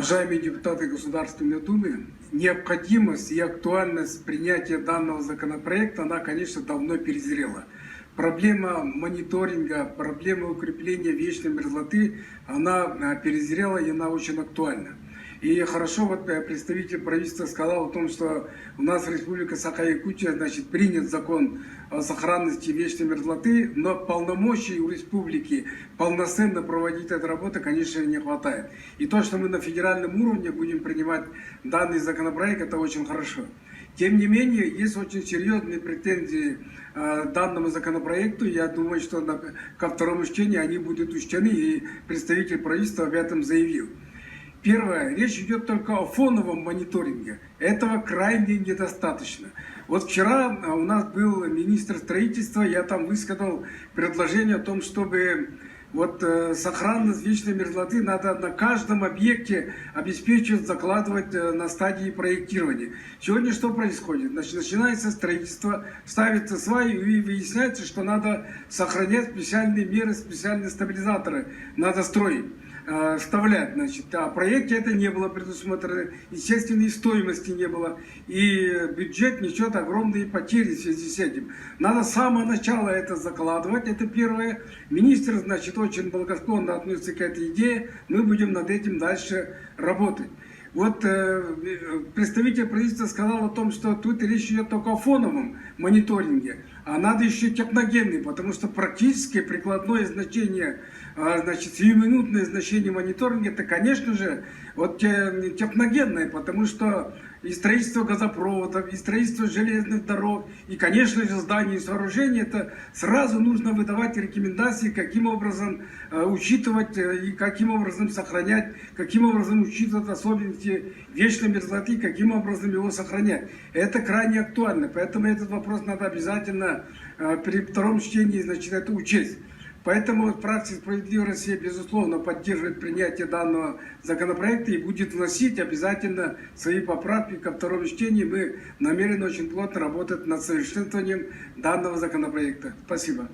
Уважаемые депутаты Государственной Думы, необходимость и актуальность принятия данного законопроекта, она, конечно, давно перезрела. Проблема мониторинга, проблема укрепления вечной мерзлоты, она перезрела и она очень актуальна. И хорошо, вот представитель правительства сказал о том, что у нас Республика Саха-Якутия, значит, принят закон о сохранности вечной мерзлоты, но полномочий у республики полноценно проводить эту работу, конечно, не хватает. И то, что мы на федеральном уровне будем принимать данный законопроект, это очень хорошо. Тем не менее, есть очень серьезные претензии к данному законопроекту. Я думаю, что ко второму чтению они будут учтены, и представитель правительства об этом заявил. Первое. Речь идет только о фоновом мониторинге. Этого крайне недостаточно. Вот вчера у нас был министр строительства, я там высказал предложение о том, чтобы вот сохранность вечной мерзлоты надо на каждом объекте обеспечивать, закладывать на стадии проектирования. Сегодня что происходит? Значит, начинается строительство, ставятся сваи и выясняется, что надо сохранять специальные меры, специальные стабилизаторы, надо строить. Вставлять, значит, а в проекте это не было предусмотрено, естественно, и стоимости не было, и бюджет несет огромные потери в связи с этим. Надо с самого начала это закладывать, это первое. Министр, значит, очень благосклонно относится к этой идее, мы будем над этим дальше работать. Вот представитель правительства сказал о том, что тут речь идет только о фоновом мониторинге, а надо еще техногенный, потому что практически прикладное значение, значит, сиюминутное значение мониторинга, это, конечно же, вот техногенное, потому что и строительство газопроводов, и строительство железных дорог, и, конечно же, здания и сооружения, это сразу нужно выдавать рекомендации, каким образом учитывать и каким образом сохранять, каким образом учитывать особенности вечной мерзлоты, каким образом его сохранять. Это крайне актуально, поэтому этот вопрос надо обязательно при втором чтении, значит, это учесть. Поэтому фракция «Справедливая Россия» безусловно поддерживает принятие данного законопроекта и будет вносить обязательно свои поправки ко второму чтению. Мы намерены очень плотно работать над совершенствованием данного законопроекта. Спасибо.